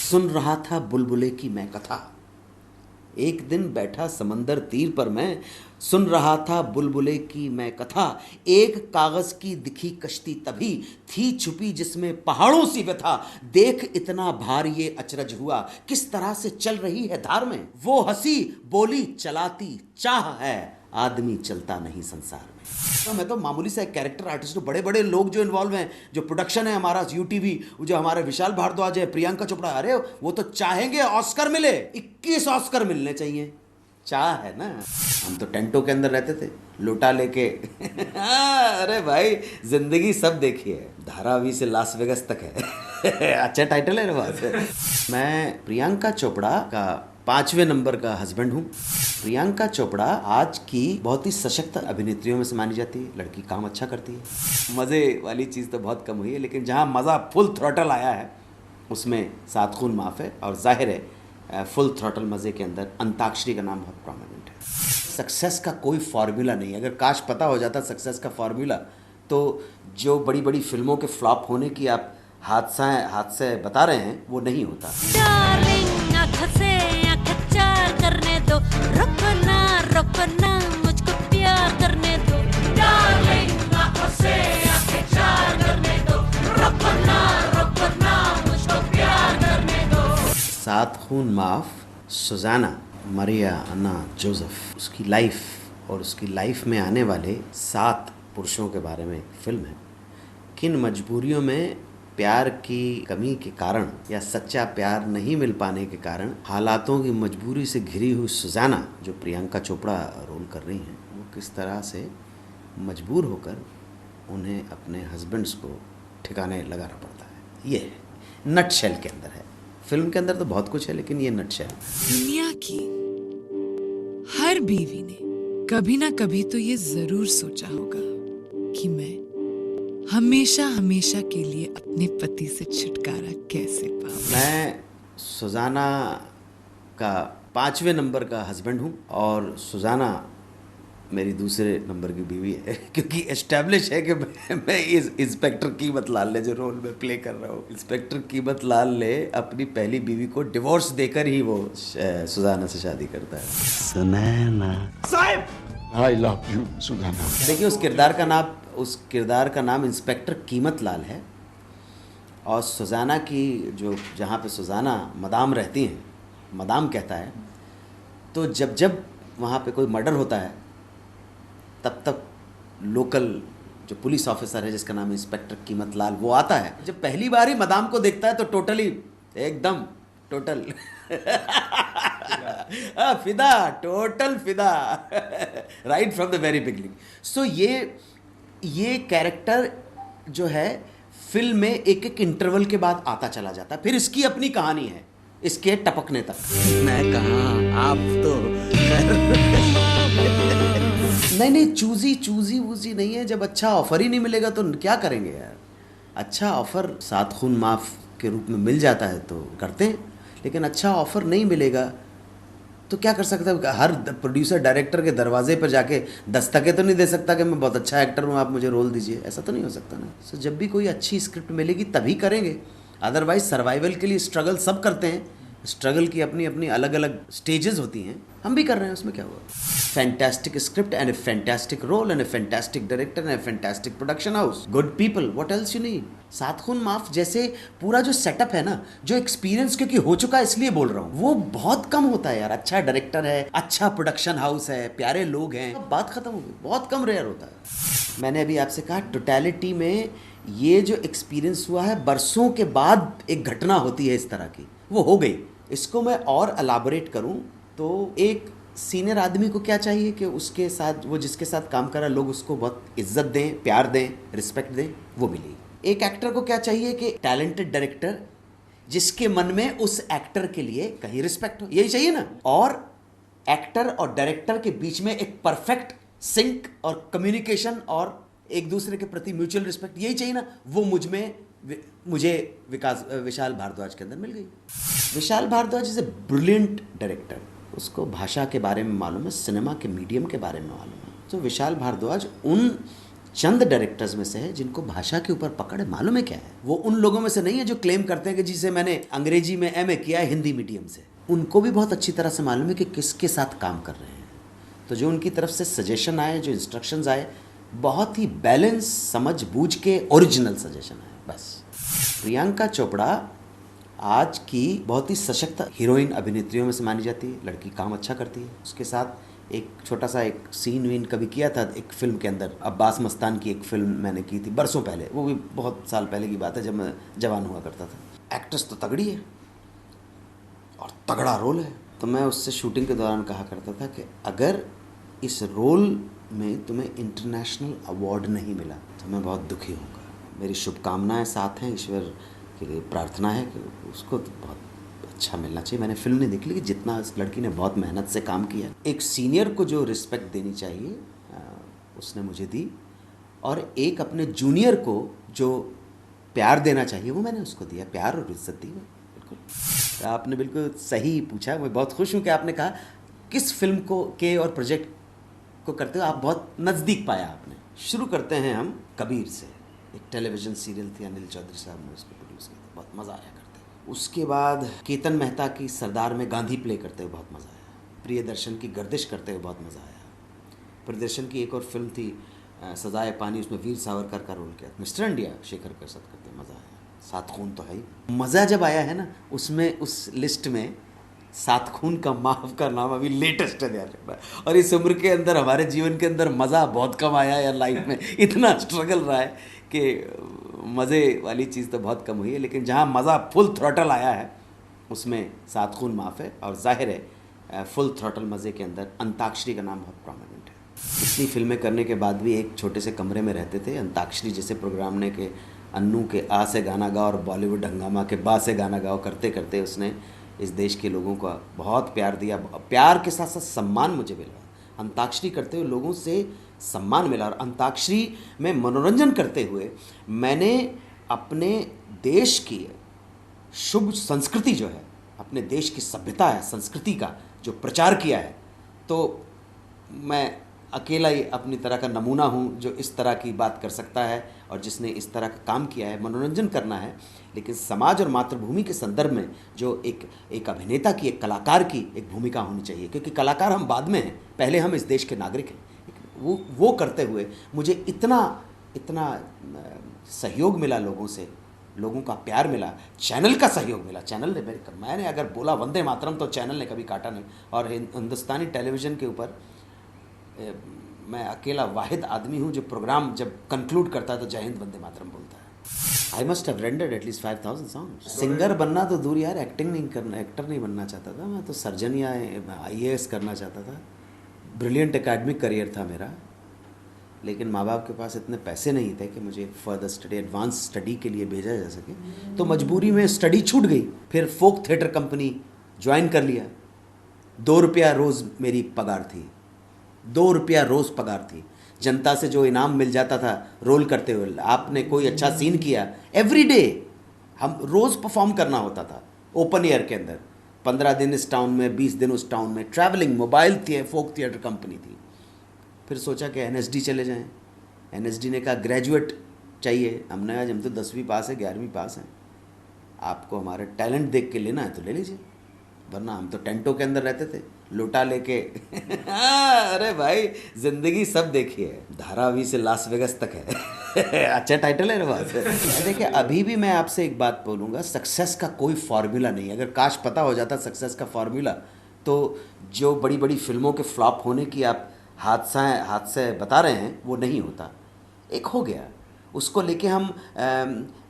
सुन रहा था बुलबुले की मैं कथा, एक दिन बैठा समंदर तीर पर मैं, सुन रहा था बुलबुले की मैं कथा। एक कागज की दिखी कश्ती तभी थी छुपी जिसमें पहाड़ों सी व्यथा। देख इतना भार ये अचरज हुआ, किस तरह से चल रही है धार में। वो हंसी बोली चलाती चाह है, आदमी चलता नहीं संसार में। तो मैं तो मामूली सा एक कैरेक्टर आर्टिस्ट हूँ। बड़े बड़े लोग जो इन्वॉल्व हैं, जो प्रोडक्शन है हमारा यूटीवी, जो हमारे विशाल भारद्वाज है, प्रियंका चोपड़ा, अरे वो तो चाहेंगे ऑस्कर मिले, 21 ऑस्कर मिलने चाहिए। चाह है ना। हम तो टेंटों के अंदर रहते थे लोटा लेके अरे भाई जिंदगी सब देखी है, धारावी से लास वेगस तक है अच्छा टाइटल है ना बात। मैं प्रियंका चोपड़ा का 5वें नंबर का हस्बैंड हूँ। प्रियंका चोपड़ा आज की बहुत ही सशक्त अभिनेत्रियों में से मानी जाती है। लड़की काम अच्छा करती है। मज़े वाली चीज़ तो बहुत कम हुई है, लेकिन जहाँ मज़ा फुल थ्रॉटल आया है उसमें सात खून माफ़ है। और जाहिर है फुल थ्रॉटल मज़े के अंदर अंताक्षरी का नाम बहुत प्रोमिनेंट है। सक्सेस का कोई फार्मूला नहीं है। अगर काश पता हो जाता सक्सेस का फार्मूला, तो जो बड़ी बड़ी फिल्मों के फ्लॉप होने की आप हादसे बता रहे हैं वो नहीं होता। करने दो, रुको ना मुझको प्यार करने दो, डार्लिंग आँखों से आँखें चार करने दो, रुको ना मुझको प्यार करने दो। सात खून माफ सुजाना मरिया अन्ना जोसेफ, उसकी लाइफ और उसकी लाइफ में आने वाले 7 पुरुषों के बारे में फिल्म है। किन मजबूरियों में प्यार की कमी के कारण या सच्चा प्यार नहीं मिल पाने के कारण हालातों की मजबूरी से घिरी हुई सुजाना, जो प्रियंका चोपड़ा रोल कर रही हैं, वो किस तरह से मजबूर होकर उन्हें अपने हस्बैंड्स को ठिकाने लगाना पड़ता है। ये नट शेल के अंदर है। फिल्म के अंदर तो बहुत कुछ है, लेकिन ये नट शेल। दुनिया की हर बीवी ने कभी ना कभी तो ये जरूर सोचा होगा कि मैं हमेशा हमेशा के लिए अपने पति से छुटकारा कैसे पाऊं। मैं सुजाना का 5वें नंबर का हस्बैंड हूँ और सुजाना मेरी दूसरे नंबर की बीवी है, क्योंकि एस्टैब्लिश है कि मैं इस इंस्पेक्टर कीमत लाल ने जो रोल में प्ले कर रहा हूँ, इंस्पेक्टर कीमत लाल ने अपनी पहली बीवी को डिवोर्स देकर ही वो सुजाना से शादी करता है। सुनैना साहब, आई लव यू सुजाना। देखिए उस किरदार का नाम इंस्पेक्टर कीमत लाल है। और सुजाना की जो जहाँ पे सुजाना मदाम रहती हैं, मदाम कहता है, तो जब वहाँ पे कोई मर्डर होता है तब लोकल जो पुलिस ऑफिसर है जिसका नाम इंस्पेक्टर कीमत लाल, वो आता है। जब पहली बार ही मदाम को देखता है तो एकदम टोटल फिदा, टोटल फिदा right from the very beginning. So ये कैरेक्टर जो है फिल्म में एक एक इंटरवल के बाद आता चला जाता है। फिर इसकी अपनी कहानी है इसके टपकने तक। मैं कहाँ, आप तो नहीं चूजी वूजी नहीं है। जब अच्छा ऑफर ही नहीं मिलेगा तो क्या करेंगे यार। अच्छा ऑफर सात खून माफ के रूप में मिल जाता है तो करते हैं, लेकिन अच्छा ऑफर नहीं मिलेगा तो क्या कर सकते हैं। हर प्रोड्यूसर डायरेक्टर के दरवाजे पर जाके दस्तकें तो नहीं दे सकता कि मैं बहुत अच्छा एक्टर हूँ, आप मुझे रोल दीजिए। ऐसा तो नहीं हो सकता ना। सो जब भी कोई अच्छी स्क्रिप्ट मिलेगी तभी करेंगे, अदरवाइज सर्वाइवल के लिए स्ट्रगल सब करते हैं। स्ट्रगल की अपनी अपनी अलग अलग स्टेजेस होती हैं, हम भी कर रहे हैं, उसमें क्या हुआ। Fantastic script and a fantastic role and a fantastic director and a fantastic production house, good people, what else you need. Saat Khoon माफ जैसे पूरा जो सेटअप है ना, जो एक्सपीरियंस क्योंकि हो चुका है इसलिए बोल रहा हूँ, वो बहुत कम होता है यार। अच्छा डायरेक्टर है, अच्छा प्रोडक्शन हाउस है, प्यारे लोग हैं, अब बात खत्म हो गई। बहुत कम रेयर होता है। मैंने अभी आपसे कहा टोटलिटी में ये जो एक्सपीरियंस हुआ है, बरसों के बाद एक घटना होती है इस तरह की, वो हो गई। इसको मैं और एलाबोरेट करूं तो एक सीनियर आदमी को क्या चाहिए कि उसके साथ, वो जिसके साथ काम कर रहा है, लोग उसको बहुत इज्जत दें, प्यार दें, रिस्पेक्ट दें, वो मिलेगी। एक एक्टर को क्या चाहिए कि टैलेंटेड डायरेक्टर जिसके मन में उस एक्टर के लिए कहीं रिस्पेक्ट हो, यही चाहिए ना। और एक्टर और डायरेक्टर के बीच में एक परफेक्ट सिंक और कम्युनिकेशन और एक दूसरे के प्रति म्यूचुअल रिस्पेक्ट, यही चाहिए ना। वो मुझे विशाल भारद्वाज के अंदर मिल गई। Vishal Bhardwaj is a brilliant director. उसको भाषा के बारे में मालूम है, सिनेमा के मीडियम के बारे में मालूम है। तो विशाल भारद्वाज उन चंद डायरेक्टर्स में से है जिनको भाषा के ऊपर पकड़ है। मालूम है क्या है, वो उन लोगों में से नहीं है जो क्लेम करते हैं कि जिसे मैंने अंग्रेजी में एमए किया है हिंदी मीडियम से। उनको भी बहुत अच्छी तरह से मालूम है कि किसके साथ काम कर रहे हैं। तो जो उनकी तरफ से सजेशन आए, जो इंस्ट्रक्शंस आए, बहुत ही बैलेंस, समझ बूझ के ओरिजिनल सजेशन आए बस। प्रियंका चोपड़ा आज की बहुत ही सशक्त हीरोइन अभिनेत्रियों में से मानी जाती है। लड़की काम अच्छा करती है। उसके साथ एक छोटा सा एक सीन वीन कभी किया था एक फिल्म के अंदर। अब्बास मस्तान की एक फिल्म मैंने की थी बरसों पहले, वो भी बहुत साल पहले की बात है जब मैं जवान हुआ करता था। एक्ट्रेस तो तगड़ी है और तगड़ा रोल है। तो मैं उससे शूटिंग के दौरान कहा करता था कि अगर इस रोल में तुम्हें इंटरनेशनल अवार्ड नहीं मिला तो मैं बहुत दुखी होऊंगा। मेरी शुभकामनाएं साथ हैं, ईश्वर के लिए प्रार्थना है कि उसको तो बहुत अच्छा मिलना चाहिए। मैंने फिल्म नहीं देखी, लेकिन जितना इस लड़की ने बहुत मेहनत से काम किया, एक सीनियर को जो रिस्पेक्ट देनी चाहिए उसने मुझे दी, और एक अपने जूनियर को जो प्यार देना चाहिए वो मैंने उसको दिया। प्यार और इज्जत दी। बिल्कुल, तो आपने बिल्कुल सही पूछा। मैं बहुत खुश हूँ कि आपने कहा किस फिल्म को के और प्रोजेक्ट को करते हो आप बहुत नज़दीक पाया आपने। शुरू करते हैं हम कबीर से। एक टेलीविज़न सीरियल थी, अनिल चौधरी साहब ने उसको प्रोड्यूस किया था, बहुत मज़ा आया करते। उसके बाद केतन मेहता की सरदार में गांधी प्ले करते हुए बहुत मज़ा आया। प्रियदर्शन की गर्दिश करते हुए बहुत मज़ा आया। प्रियदर्शन की एक और फिल्म थी सजाए पानी, उसमें वीर सावरकर का रोल किया। मिस्टर इंडिया शेखर प्रसाद करते, मज़ा आया। सात खून तो है ही। मज़ा जब आया है ना, उसमें उस लिस्ट में सात खून का माफ का नाम अभी लेटेस्ट है ध्यान रखना। और इस उम्र के अंदर हमारे जीवन के अंदर मज़ा बहुत कम आया है यार। लाइफ में इतना स्ट्रगल रहा है कि मज़े वाली चीज़ तो बहुत कम हुई है, लेकिन जहाँ मज़ा फुल थ्रॉटल आया है उसमें सात खून माफ है। और जाहिर है फुल थ्रॉटल मज़े के अंदर अंताक्षरी का नाम बहुत प्रोमिनेंट है। इतनी फिल्में करने के बाद भी एक छोटे से कमरे में रहते थे। अंताक्षरी जैसे प्रोग्राम ने के अन्नू के आ से गाना गाओ और बॉलीवुड हंगामा के बा से गाना गाओ करते करते उसने इस देश के लोगों को बहुत प्यार दिया। प्यार के साथ साथ सम्मान मुझे मिला। अंताक्षरी करते हुए लोगों से सम्मान मिला, और अंताक्षरी में मनोरंजन करते हुए मैंने अपने देश की शुभ संस्कृति जो है, अपने देश की सभ्यता है, संस्कृति का जो प्रचार किया है। तो मैं अकेला ही अपनी तरह का नमूना हूँ जो इस तरह की बात कर सकता है और जिसने इस तरह का काम किया है। मनोरंजन करना है, लेकिन समाज और मातृभूमि के संदर्भ में जो एक अभिनेता की, एक कलाकार की एक भूमिका होनी चाहिए, क्योंकि कलाकार हम बाद में हैं, पहले हम इस देश के नागरिक हैं। वो करते हुए मुझे इतना सहयोग मिला लोगों से, लोगों का प्यार मिला, चैनल का सहयोग मिला। चैनल ने मैंने अगर बोला वंदे मातरम तो चैनल ने कभी काटा नहीं। और हिंदुस्तानी टेलीविज़न के ऊपर मैं अकेला वाहिद आदमी हूँ जो प्रोग्राम जब कंक्लूड करता है तो जय हिंद वंदे मातरम बोलता है। I must have rendered at least 5000 songs. Singer बनना तो दूर यार, एक्टिंग नहीं करना, एक्टर नहीं बनना चाहता था मैं तो। सर्जन या IAS करना चाहता था। ब्रिलियंट एकेडमिक करियर था मेरा, लेकिन माँ बाप के पास इतने पैसे नहीं थे कि मुझे फर्दर स्टडी, एडवांस स्टडी के लिए भेजा जा सके। तो मजबूरी में स्टडी छूट गई। फिर फोक थिएटर कंपनी ज्वाइन कर लिया। 2 रुपया रोज़ मेरी पगार थी, 2 रुपया रोज़ पगार थी। जनता से जो इनाम मिल जाता था रोल करते हुए, आपने कोई अच्छा सीन किया, एवरीडे हम रोज़ परफॉर्म करना होता था ओपन एयर के अंदर। 15 दिन इस टाउन में, 20 दिन उस टाउन में, ट्रैवलिंग। मोबाइल थी, फोक थिएटर कंपनी थी। फिर सोचा कि NSD चले जाएं। NSD ने कहा ग्रेजुएट चाहिए। हमने आज हम तो 10वीं पास है, 11वीं पास हैं, आपको हमारा टैलेंट देख के लेना है तो ले लीजिए, वरना हम तो टेंटों के अंदर रहते थे लोटा लेके। अरे भाई जिंदगी सब देखी है, धारावी से लास वेगस तक है। अच्छा टाइटल है ना बात। देखिए अभी भी मैं आपसे एक बात बोलूँगा, सक्सेस का कोई फार्मूला नहीं है। अगर काश पता हो जाता सक्सेस का फार्मूला, तो जो बड़ी बड़ी फिल्मों के फ्लॉप होने की आप हादसे बता रहे हैं वो नहीं होता। एक हो गया, उसको लेके हम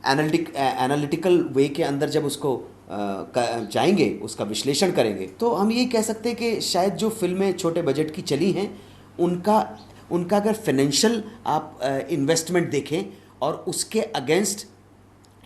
एनालिटिकल वे के अंदर जब उसको जाएंगे, उसका विश्लेषण करेंगे, तो हम ये कह सकते हैं कि शायद जो फिल्में छोटे बजट की चली हैं उनका अगर फाइनेंशियल आप इन्वेस्टमेंट देखें और उसके अगेंस्ट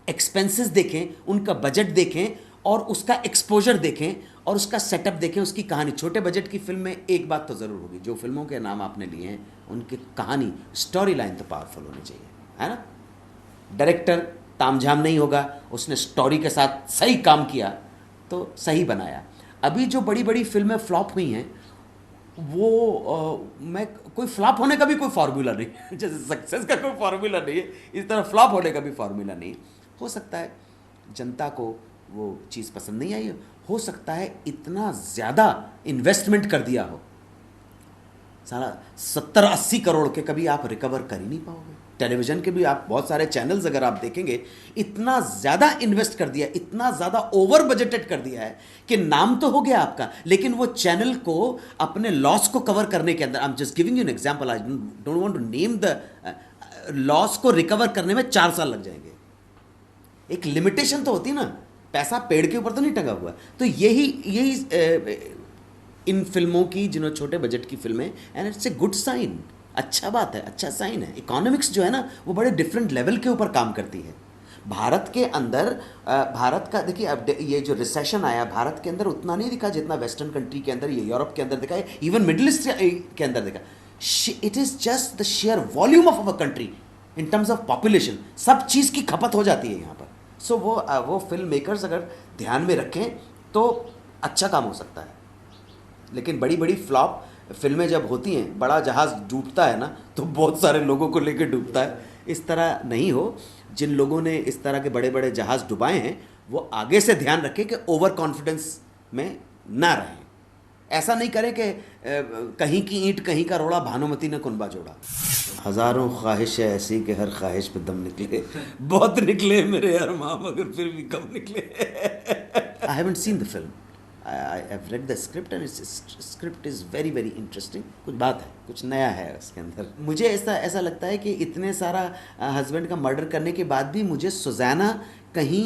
एक्सपेंसेस देखें, उनका बजट देखें और उसका एक्सपोजर देखें और उसका सेटअप देखें, उसकी कहानी। छोटे बजट की फिल्म में एक बात तो ज़रूर होगी, जो फिल्मों के नाम आपने लिए हैं उनकी कहानी, स्टोरी लाइन तो पावरफुल होनी चाहिए, है ना। डायरेक्टर तामझाम नहीं होगा, उसने स्टोरी के साथ सही काम किया तो सही बनाया। अभी जो बड़ी बड़ी फिल्में फ्लॉप हुई हैं वो मैं कोई फ्लॉप होने का भी कोई फार्मूला नहीं जैसे सक्सेस का कोई फार्मूला नहीं है, इस तरह फ्लॉप होने का भी फार्मूला नहीं है। हो सकता है जनता को वो चीज़ पसंद नहीं आई, हो सकता है इतना ज़्यादा इन्वेस्टमेंट कर दिया हो, सारा 70-80 करोड़ के कभी आप रिकवर कर ही नहीं पाओगे। टेलीविज़न के भी आप बहुत सारे चैनल्स अगर आप देखेंगे, इतना ज़्यादा इन्वेस्ट कर दिया, इतना ज़्यादा ओवर बजटेड कर दिया है कि नाम तो हो गया आपका, लेकिन वो चैनल को अपने लॉस को कवर करने के अंदर, I am just giving you an example, I don't want to name the loss को रिकवर करने में 4 साल लग जाएंगे। एक लिमिटेशन तो होती है ना, पैसा पेड़ के ऊपर तो नहीं टंगा हुआ। तो यही इन फिल्मों की, जिन्होंने छोटे बजट की फिल्में, and it's a good sign, अच्छा बात है, अच्छा साइन है। इकोनॉमिक्स जो है ना वो बड़े डिफरेंट लेवल के ऊपर काम करती है। भारत के अंदर भारत का देखिए, अब ये जो रिसेशन आया भारत के अंदर उतना नहीं दिखा जितना वेस्टर्न कंट्री के अंदर, ये यूरोप के अंदर दिखा है, इवन मिडिल ईस्ट के अंदर दिखा। It is just the share volume of our country in terms of population, सब चीज़ की खपत हो जाती है यहाँ पर। सो वो फिल्म मेकर्स अगर ध्यान में रखें तो अच्छा काम हो सकता है। लेकिन बड़ी बड़ी फ्लॉप फिल्में जब होती हैं, बड़ा जहाज़ डूबता है ना, तो बहुत सारे लोगों को लेकर डूबता है। इस तरह नहीं हो। जिन लोगों ने इस तरह के बड़े बड़े जहाज़ डुबाए हैं वो आगे से ध्यान रखें कि ओवर कॉन्फिडेंस में ना रहें। ऐसा नहीं करें कि कहीं की ईंट कहीं का रोड़ा, भानुमती ने कुनबा जोड़ा। हज़ारों ख्वाहिशें ऐसी कि हर ख्वाहिश पे दम निकले, बहुत निकले मेरे अरमान मगर फिर भी कम निकले। I haven't seen the film, I have read the script and its script is very very interesting। कुछ बात है, कुछ नया है उसके अंदर। मुझे ऐसा लगता है कि इतने सारा हस्बैंड का मर्डर करने के बाद भी मुझे सुज़ैना कहीं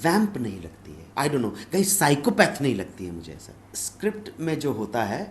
वैम्प नहीं लगती है, आई डोंट नो, कहीं साइकोपैथ नहीं लगती है मुझे। ऐसा स्क्रिप्ट में जो होता है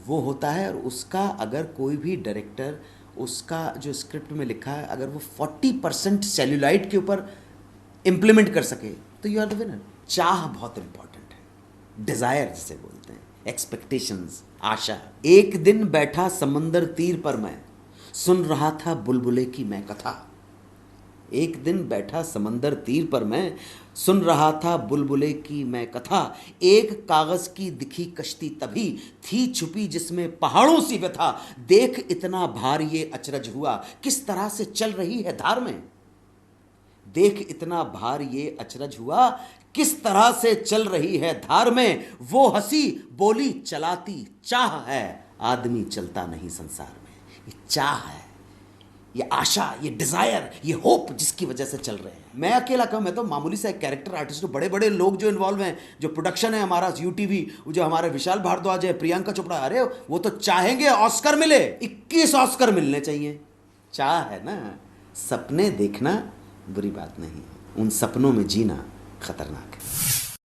वो होता है, और उसका अगर कोई भी डायरेक्टर उसका जो स्क्रिप्ट में लिखा है अगर वो 40% सेल्यूलाइट के ऊपर इम्प्लीमेंट कर सके तो यू आर द विनर। चाह बहुत इंपॉर्टेंट, डिजायर जिसे बोलते हैं, एक्सपेक्टेशंस, आशा। एक दिन बैठा समंदर तीर पर मैं, सुन रहा था बुलबुले की मैं कथा। एक दिन बैठा समंदर तीर पर मैं, सुन रहा था बुलबुले की मैं कथा। एक कागज की दिखी कश्ती तभी थी छुपी जिसमें पहाड़ों सी व्यथा। देख इतना भार ये अचरज हुआ किस तरह से चल रही है धार में। देख इतना भार ये अचरज हुआ किस तरह से चल रही है धार में। वो हंसी बोली चलाती चाह है, आदमी चलता नहीं संसार में। ये चाह है, ये आशा, ये डिजायर, ये होप जिसकी वजह से चल रहे हैं। मैं अकेला कहूँ, मैं तो मामूली सा एक कैरेक्टर आर्टिस्ट हूँ। बड़े बड़े लोग जो इन्वॉल्व हैं, जो प्रोडक्शन है हमारा यूटीवी, जो हमारे विशाल भारद्वाज है, प्रियंका चोपड़ा, अरे वो तो चाहेंगे ऑस्कर मिले, 21 ऑस्कर मिलने चाहिए। चाह है ना, सपने देखना बुरी बात नहीं है, उन सपनों में जीना खतरनाक है।